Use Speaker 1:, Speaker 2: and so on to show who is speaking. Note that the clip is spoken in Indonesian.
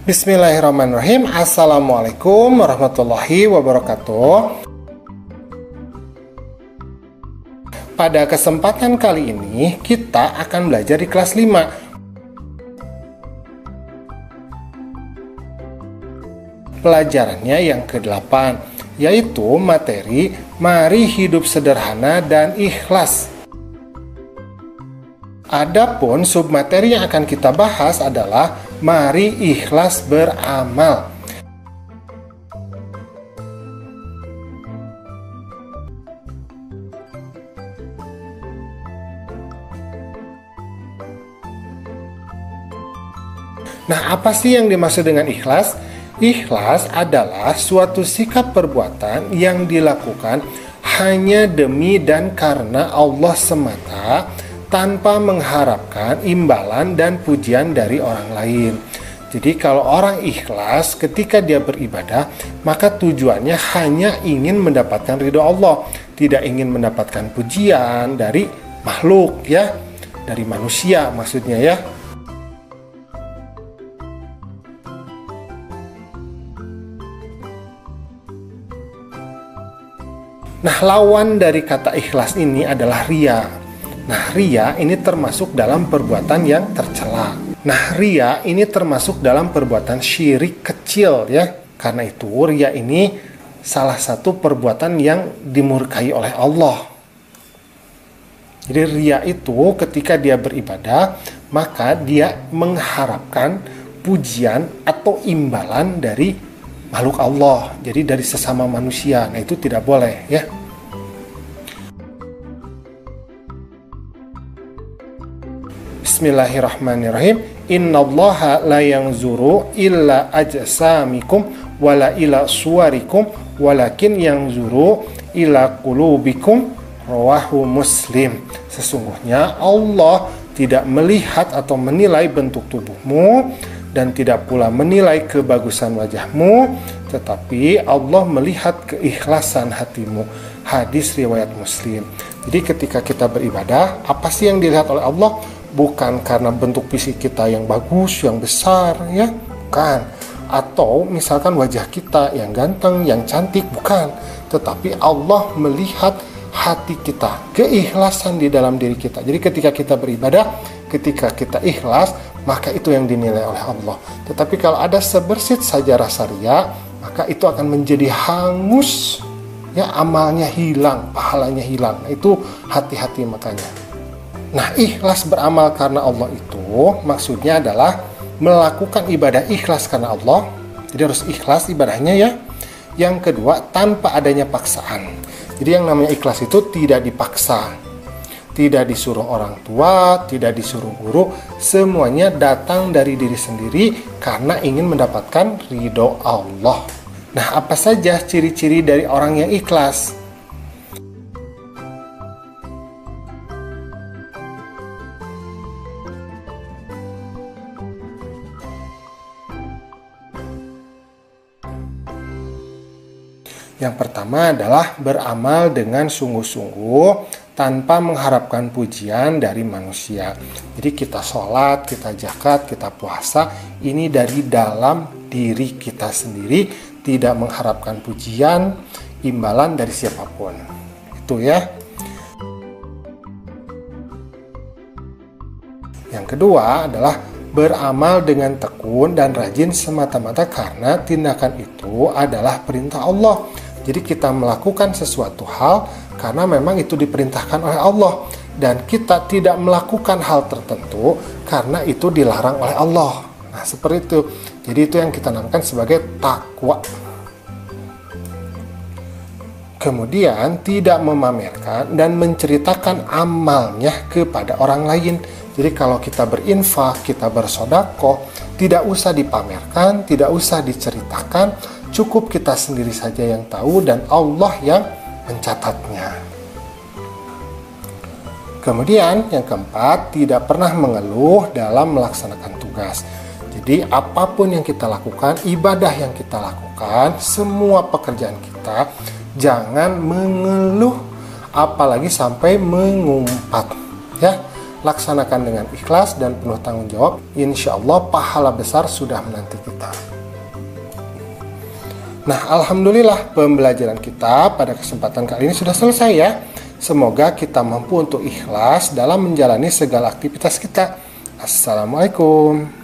Speaker 1: Bismillahirrahmanirrahim. Assalamualaikum warahmatullahi wabarakatuh. Pada kesempatan kali ini kita akan belajar di kelas 5. Pelajarannya yang ke-8, yaitu materi Mari Hidup Sederhana dan Ikhlas. Adapun submateri yang akan kita bahas adalah Mari Ikhlas Beramal. Nah, apa sih yang dimaksud dengan ikhlas? Ikhlas adalah suatu sikap perbuatan yang dilakukan hanya demi dan karena Allah semata, tanpa mengharapkan imbalan dan pujian dari orang lain. Jadi kalau orang ikhlas ketika dia beribadah, maka tujuannya hanya ingin mendapatkan ridho Allah, tidak ingin mendapatkan pujian dari makhluk, ya, dari manusia maksudnya, ya. Nah, lawan dari kata ikhlas ini adalah riya. Nah, riya ini termasuk dalam perbuatan yang tercela. Nah, riya ini termasuk dalam perbuatan syirik kecil, ya. Karena itu riya ini salah satu perbuatan yang dimurkai oleh Allah. Jadi riya itu ketika dia beribadah, maka dia mengharapkan pujian atau imbalan dari makhluk Allah, jadi dari sesama manusia. Nah, itu tidak boleh, ya. Bismillahirrahmanirrahim. Innallaha la yanzuru illa ajsamikum wala ila suwarikum walakin yanzuru ila qulubikum. Rawahu Muslim. Sesungguhnya Allah tidak melihat atau menilai bentuk tubuhmu dan tidak pula menilai kebagusan wajahmu, tetapi Allah melihat keikhlasan hatimu. Hadis riwayat Muslim. Jadi ketika kita beribadah, apa sih yang dilihat oleh Allah? Bukan karena bentuk fisik kita yang bagus, yang besar, ya, bukan. Atau misalkan wajah kita yang ganteng, yang cantik, bukan. Tetapi Allah melihat hati kita, keikhlasan di dalam diri kita. Jadi ketika kita beribadah, ketika kita ikhlas, maka itu yang dinilai oleh Allah. Tetapi kalau ada sebersit saja rasa riya, maka itu akan menjadi hangus, ya, amalnya hilang, pahalanya hilang. Nah, itu hati-hati makanya. Nah, ikhlas beramal karena Allah itu maksudnya adalah melakukan ibadah ikhlas karena Allah. Jadi harus ikhlas ibadahnya, ya. Yang kedua, tanpa adanya paksaan. Jadi yang namanya ikhlas itu tidak dipaksa. Tidak disuruh orang tua, tidak disuruh guru, semuanya datang dari diri sendiri karena ingin mendapatkan ridho Allah. Nah, apa saja ciri-ciri dari orang yang ikhlas? Yang pertama adalah beramal dengan sungguh-sungguh tanpa mengharapkan pujian dari manusia. Jadi kita sholat, kita zakat, kita puasa, ini dari dalam diri kita sendiri, tidak mengharapkan pujian, imbalan dari siapapun. Itu, ya. Yang kedua adalah beramal dengan tekun dan rajin semata-mata karena tindakan itu adalah perintah Allah. Jadi kita melakukan sesuatu hal karena memang itu diperintahkan oleh Allah. Dan kita tidak melakukan hal tertentu karena itu dilarang oleh Allah. Nah, seperti itu. Jadi itu yang kita namakan sebagai takwa. Kemudian tidak memamerkan dan menceritakan amalnya kepada orang lain. Jadi kalau kita berinfak, kita bersedekah, tidak usah dipamerkan, tidak usah diceritakan, cukup kita sendiri saja yang tahu dan Allah yang mencatatnya. Kemudian yang keempat, tidak pernah mengeluh dalam melaksanakan tugas. Jadi apapun yang kita lakukan, ibadah yang kita lakukan, semua pekerjaan kita, jangan mengeluh, apalagi sampai mengumpat, ya. laksanakan dengan ikhlas dan penuh tanggung jawab. Insya Allah pahala besar sudah menanti kita. Nah, alhamdulillah pembelajaran kita pada kesempatan kali ini sudah selesai ya. Semoga kita mampu untuk ikhlas dalam menjalani segala aktivitas kita. Assalamualaikum.